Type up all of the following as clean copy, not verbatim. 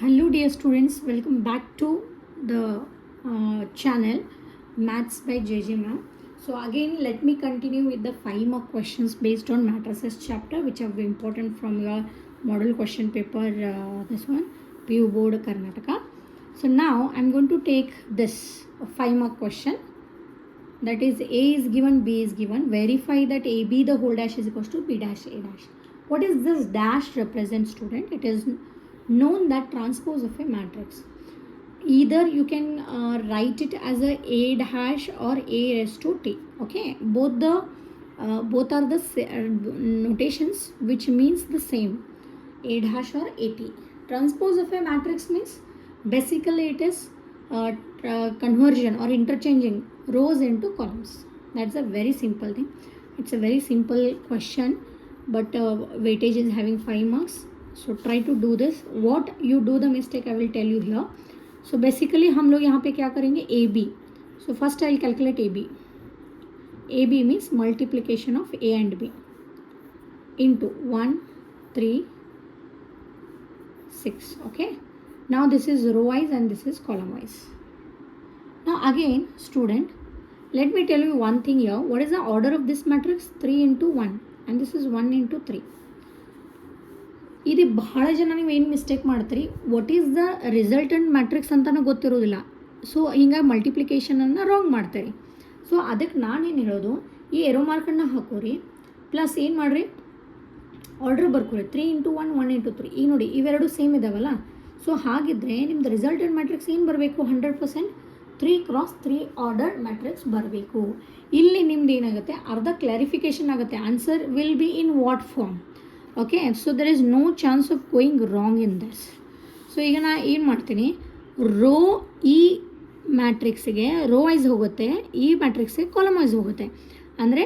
Hello dear students, welcome back to the channel Maths by JJ Ma'am. So again let me continue with the 5 more questions based on matrices chapter which are very important from your model question paper, this one PU Board Karnataka. So now I'm going to take this 5 mark question, that is A is given, B is given. Verify that AB the whole dash is equals to B dash A dash. What is this dash represent, student? It is known that transpose of a matrix. Either you can write it as a dash or A raised to T. Okay, both are the notations which means the same, A dash or AT. Transpose of a matrix means basically it is conversion or interchanging rows into columns. That's a very simple thing. It's a very simple question, but weightage is having 5 marks. So try to do this. What you do the mistake I will tell you here. So basically हम लोग यहाँ पे क्या करेंगे, AB. So first I will calculate AB. AB means multiplication of A and B into 1, 3, 6. Okay. Now this is row wise and this is column wise. Now again, student, let me tell you one thing here. What is the order of this matrix? 3 into 1 and this is 1 into 3. ಇದು ಬಹಳ ಜನ ನೀವು ಏನು mistake ಮಾಡ್ತೀರಿ, what is the resultant matrix ಅಂತಲೂ ಗೊತ್ತಿರೋದಿಲ್ಲ. So ಹಿಂಗಾಗಿ ಮಲ್ಟಿಪ್ಲಿಕೇಶನನ್ನು wrong ಮಾಡ್ತೀರಿ. ಸೊ ಅದಕ್ಕೆ ನಾನೇನು ಹೇಳೋದು, ಈ ಎರೋ ಮಾರ್ಕನ್ನು ಹಾಕೋರಿ, ಪ್ಲಸ್ ಏನು ಮಾಡಿರಿ, ಆರ್ಡ್ರ್ ಬರ್ಕೋರಿ 3 into 1, 1 into 3. ಈಗ ನೋಡಿ ಇವೆರಡು ಸೇಮ್ ಇದಾವಲ್ಲ. ಸೊ ಹಾಗಿದ್ರೆ ನಿಮ್ದು ರಿಸಲ್ಟೆಂಟ್ ಮ್ಯಾಟ್ರಿಕ್ಸ್ ಏನು ಬರಬೇಕು, 100% 3 x 3 ಆರ್ಡರ್ ಮ್ಯಾಟ್ರಿಕ್ಸ್ ಬರಬೇಕು. ಇಲ್ಲಿ ನಿಮ್ದು ಏನಾಗುತ್ತೆ, ಅರ್ಧ ಕ್ಲಾರಿಫಿಕೇಷನ್ ಆಗುತ್ತೆ. Answer will be in what form. Okay, so there is no chance of going wrong in this. ಸೊ ಈಗ ನಾನು ಏನು ಮಾಡ್ತೀನಿ, ರೋ ಈ ಮ್ಯಾಟ್ರಿಕ್ಸಿಗೆ ರೋ ವೈಸ್ ಹೋಗುತ್ತೆ, ಈ ಮ್ಯಾಟ್ರಿಕ್ಸಿಗೆ ಕಾಲಮ್ ವೈಸ್ ಹೋಗುತ್ತೆ. ಅಂದರೆ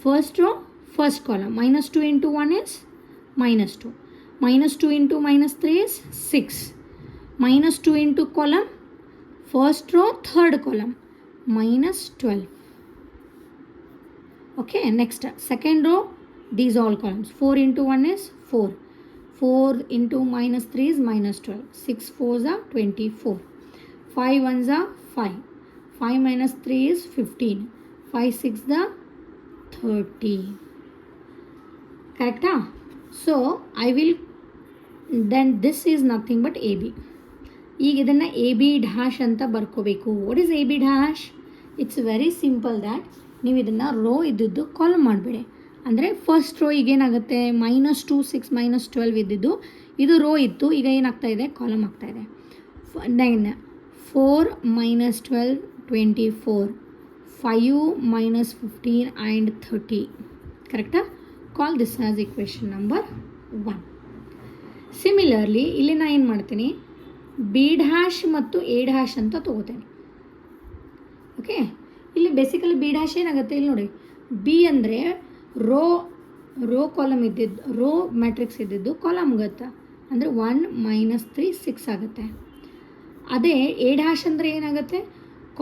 first row first column, -2 into 1 is -2, -2 into -3 is 6, -2 into column first row third column -12. Okay, next second row, these all columns, 4 into 1 is 4, 4 into -3 is -12, 6 4s are 24, 5 1s are 5, 5 minus 3 is 15, 5 6 are 30. Correct? So I will, then this is nothing but AB. ಈಗ ಇದನ್ನು A B dash ಅಂತ ಬರ್ಕೋಬೇಕು. What is A B dash? It's very simple that ನೀವು ಇದನ್ನು rho ಇದ್ದಿದ್ದು column ಮಾಡಿಬಿಡಿ. ಅಂದರೆ first row ಈಗೇನಾಗುತ್ತೆ, -2 6 -12 ಇದ್ದಿದ್ದು ಇದು ರೋ ಇತ್ತು, ಈಗ ಏನಾಗ್ತಾ ಇದೆ, ಕಾಲಮ್ ಆಗ್ತಾಯಿದೆ. Then 4 -12 24, 5 -15 and 30. ಕರೆಕ್ಟಾ? Call this as equation number 1. Similarly ಇಲ್ಲಿ ನಾನು ಏನು ಮಾಡ್ತೀನಿ, ಬಿ ಡ್ಯಾಶ್ ಮತ್ತು ಎ ಡ್ಯಾಶ್ ಅಂತ ತೊಗೋತೇನೆ. ಓಕೆ, ಇಲ್ಲಿ ಬೇಸಿಕಲಿ ಬಿ ಡ್ಯಾಶ್ ಏನಾಗುತ್ತೆ, ಇಲ್ಲಿ ನೋಡಿ, ಬಿ ಅಂದರೆ ರೋ ಕಾಲಮ್ ಇದ್ದಿದ್ದು, ರೋ ಮ್ಯಾಟ್ರಿಕ್ಸ್ ಇದ್ದಿದ್ದು ಕಾಲಮ್ ಆಗುತ್ತೆ. ಅಂದರೆ 1 -3 6 ಆಗುತ್ತೆ. ಅದೇ ಎ ಡ್ಯಾಶ್ ಅಂದರೆ ಏನಾಗುತ್ತೆ,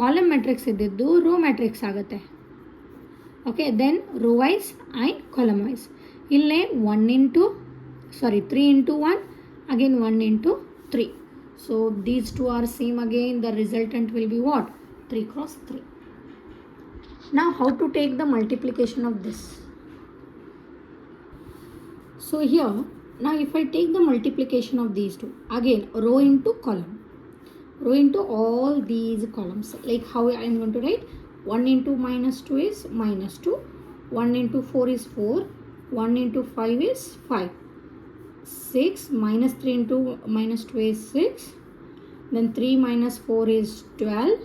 ಕಾಲಮ್ ಮ್ಯಾಟ್ರಿಕ್ಸ್ ಇದ್ದಿದ್ದು ರೋ ಮ್ಯಾಟ್ರಿಕ್ಸ್ ಆಗುತ್ತೆ. Okay, then row wise and column wise. ಇಲ್ಲೇ 3 into 1 again 1 into 3. So these two are same again. The resultant will be what? 3 x 3. Now how to take the multiplication of this? So here, now if I take the multiplication of these two, again row into column, row into all these columns. Like how I am going to write, 1 into -2 is -2, 1 into 4 is 4, 1 into 5 is 5, 6 -3 into -2 is 6, then 3 minus 4 is 12,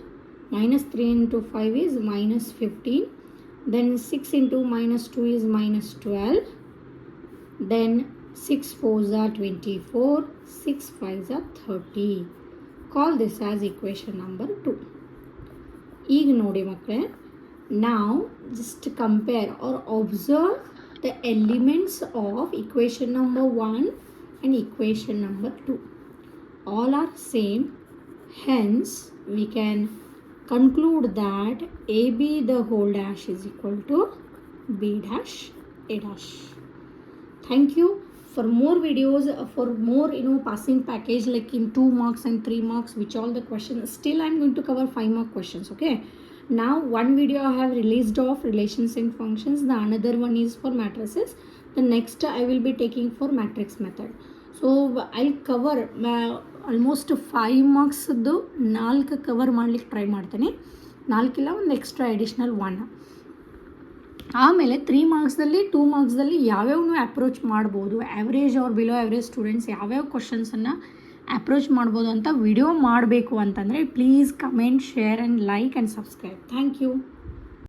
-3 into 5 is -15, then 6 into -2 is -12, then 6 4s are 24, 6 5s are 30. Call this as equation number 2. ಈಗ ನೋಡಿ ಮಕ್ಕಳೇ, now just compare or observe the elements of equation number 1 and equation number 2. All are same, hence we can conclude that AB the whole dash is equal to B dash A dash. Thank you for more videos, for more passing package like in 2 marks and 3 marks, which all the questions, still I'm going to cover 5 mark questions. Okay, now one video I have released of relations and functions, the another one is for matrices, the next I will be taking for matrix method. So I'll cover almost 5 marks 4 cover ಮಾಡ್ಲಿಕ್ಕೆ try ಮಾಡ್ತೀನಿ, 4 ಇಲ್ಲ ಒಂದು extra additional 1. ಆಮೇಲೆ 3 ಮಾರ್ಕ್ಸ್ದಲ್ಲಿ 2 ಮಾರ್ಕ್ಸ್ದಲ್ಲಿ ಯಾವ್ಯಾವ approach ಮಾಡ್ಬೋದು, average or below average students ಯಾವ್ಯಾವ ಕ್ವಶನ್ಸನ್ನು approach ಮಾಡ್ಬೋದು ಅಂತ ವಿಡಿಯೋ ಮಾಡಬೇಕು ಅಂತಂದರೆ please comment, share and like and subscribe. Thank you.